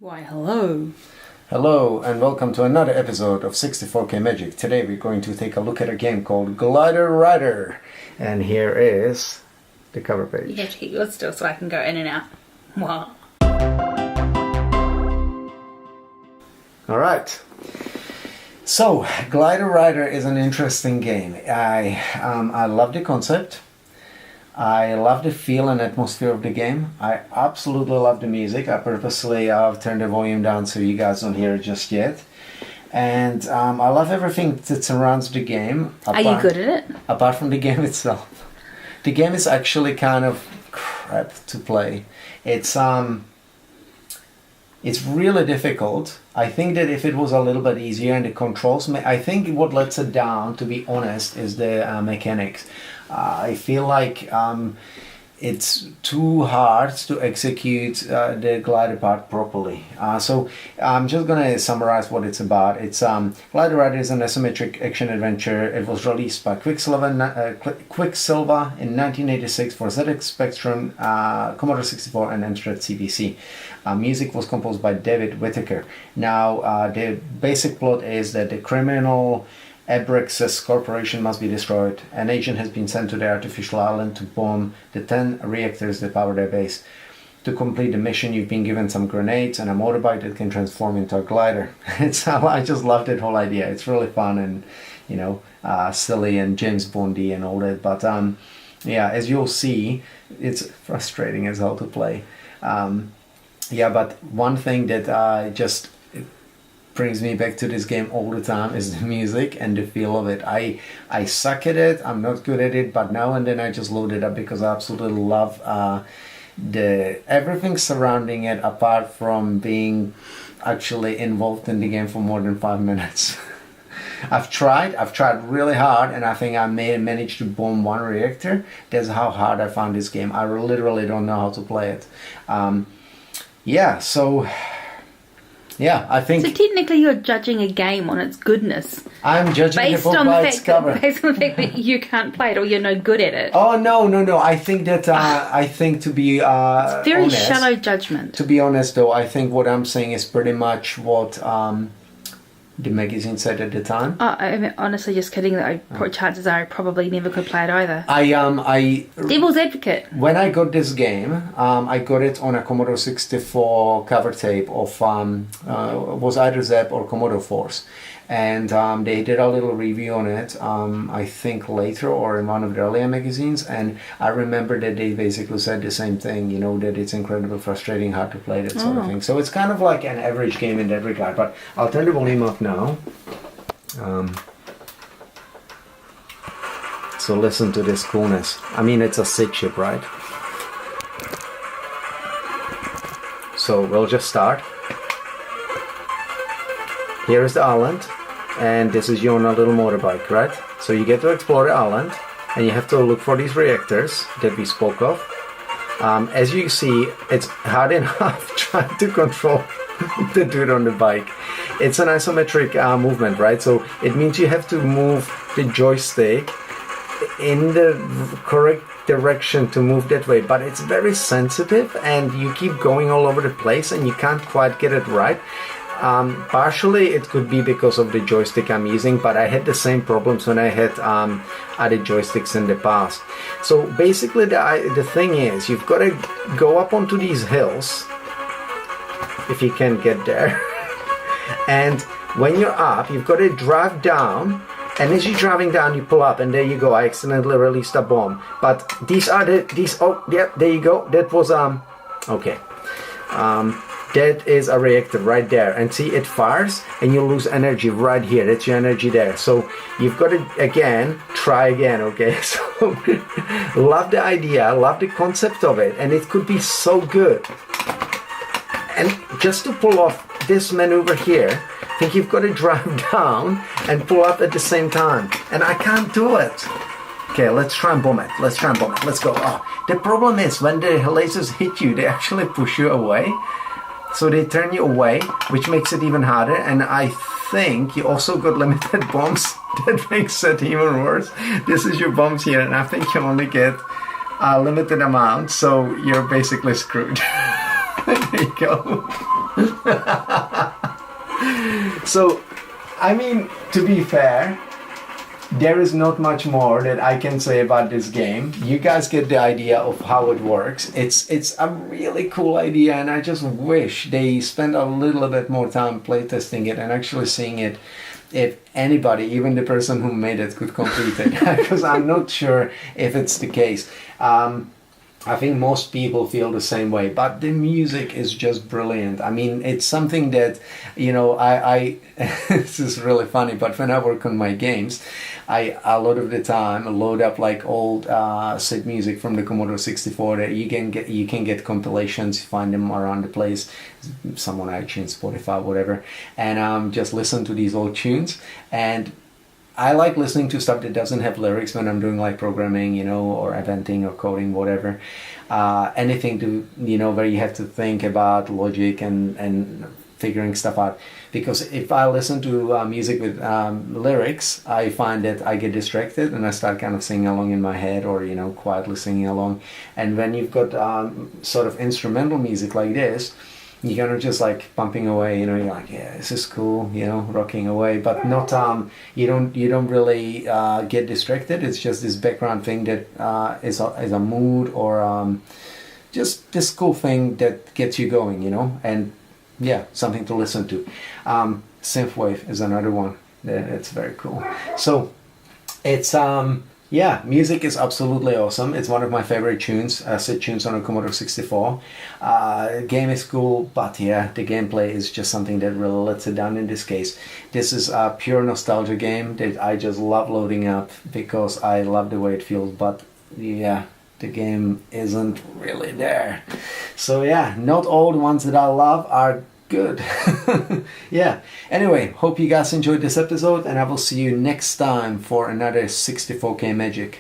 Why, hello. Hello and welcome to another episode of 64K Magic. Today we're going to take a look at a game called Glider Rider. And here is the cover page. You have to keep yours still so I can go in and out. Wow. Alright. So, Glider Rider is an interesting game. I love the concept. I love the feel and atmosphere of the game. I absolutely love the music. I purposely turned the volume down so you guys don't hear it just yet. And I love everything that surrounds the game. Are you good at it? Apart from the game itself. The game is actually kind of crap to play. It's really difficult. I think that if it was a little bit easier and the controls, I think what lets it down, to be honest, is the mechanics. I feel like it's too hard to execute the glider part properly. So I'm just gonna summarize what it's about. It's Glider Rider is an isometric action adventure. It was released by Quicksilver in 1986 for ZX Spectrum, Commodore 64, and Amstrad CPC. Music was composed by David Whittaker. Now the basic plot is that the criminal Abraxas Corporation must be destroyed. An agent has been sent to the artificial island to bomb the 10 reactors that power their base. To complete the mission, you've been given some grenades and a motorbike that can transform into a glider. I just love that whole idea. It's really fun and, you know, silly and James Bondy and all that. But yeah, as you'll see, it's frustrating as hell to play. Yeah, but one thing that just brings me back to this game all the time is the music and the feel of it. I suck at it, I'm not good at it, but now and then I just load it up because I absolutely love the everything surrounding it, apart from being actually involved in the game for more than 5 minutes. I've tried really hard, and I think I may have managed to bomb one reactor. That's how hard I found this game. I literally don't know how to play it. Yeah, so yeah, I think... So technically you're judging a game on its goodness. I'm judging the book by its cover. Based on the fact that you can't play it or you're no good at it. Oh, no. I think that, to be it's very honest, shallow judgment. To be honest, though, I think what I'm saying is pretty much what the magazine said at the time. Oh, I mean, honestly, just kidding. Chances are I probably never could play it either. Devil's advocate. When I got this game, I got it on a Commodore 64 cover tape of was either Zap or Commodore Force, and they did a little review on it. I think later or in one of the earlier magazines, and I remember that they basically said the same thing. You know, that it's incredibly frustrating, hard to play, that sort of thing. So it's kind of like an average game in that regard. But I'll turn the volume off now. So listen to this coolness. I mean, it's a sick ship, right? So we'll just start. Here is the island, and this is you on a little motorbike, right? So you get to explore the island, and you have to look for these reactors that we spoke of. As you see, it's hard enough trying to control the dude on the bike. It's an isometric movement, right? So it means you have to move the joystick in the correct direction to move that way, but it's very sensitive and you keep going all over the place and you can't quite get it right. Partially it could be because of the joystick I'm using, but I had the same problems when I had other joysticks in the past. So basically the thing is, you've got to go up onto these hills if you can get there. And when you're up, you've got to drive down, and as you're driving down, you pull up, and there you go. I accidentally released a bomb. But oh yeah, there you go. That was okay. That is a reactor right there, and see, it fires and you lose energy right here. That's your energy there. So you've got to try again, okay? So love the idea, love the concept of it, and it could be so good. And just to pull off this maneuver here, I think you've got to drive down and pull up at the same time, and I can't do it. Okay, let's try and bomb it. Let's go. Oh, the problem is when the lasers hit you, they actually push you away. So they turn you away, which makes it even harder. And I think you also got limited bombs. That makes it even worse. This is your bombs here, and I think you only get a limited amount. So you're basically screwed. There you go. So, I mean, to be fair, there is not much more that I can say about this game. You guys get the idea of how it works. It's a really cool idea, and I just wish they spent a little bit more time playtesting it and actually seeing it. If anybody, even the person who made it, could complete it, because I'm not sure if it's the case. I think most people feel the same way, but the music is just brilliant. I mean, it's something that, you know, I this is really funny, but when I work on my games, I a lot of the time load up like old SID music from the Commodore 64 that you can get compilations, find them around the place, some on iTunes, Spotify, whatever, and just listen to these old tunes. And I like listening to stuff that doesn't have lyrics when I'm doing like programming, you know, or eventing or coding, whatever. Anything to, you know, where you have to think about logic and figuring stuff out. Because if I listen to music with lyrics, I find that I get distracted and I start kind of singing along in my head, or, you know, quietly singing along. And when you've got sort of instrumental music like this, you're kind of just like pumping away, you know, you're like, yeah, this is cool, you know, rocking away, but not, you don't really get distracted. It's just this background thing that is a mood, or just this cool thing that gets you going, you know, and yeah, something to listen to. Synthwave is another one. It's very cool. So it's, yeah, music is absolutely awesome. It's one of my favorite tunes, SID tunes on a Commodore 64. Game is cool, but yeah, the gameplay is just something that really lets it down in this case. This is a pure nostalgia game that I just love loading up because I love the way it feels, but yeah, the game isn't really there. So yeah, not all the ones that I love are good. Yeah, anyway, hope you guys enjoyed this episode, and I will see you next time for another 64K Magic.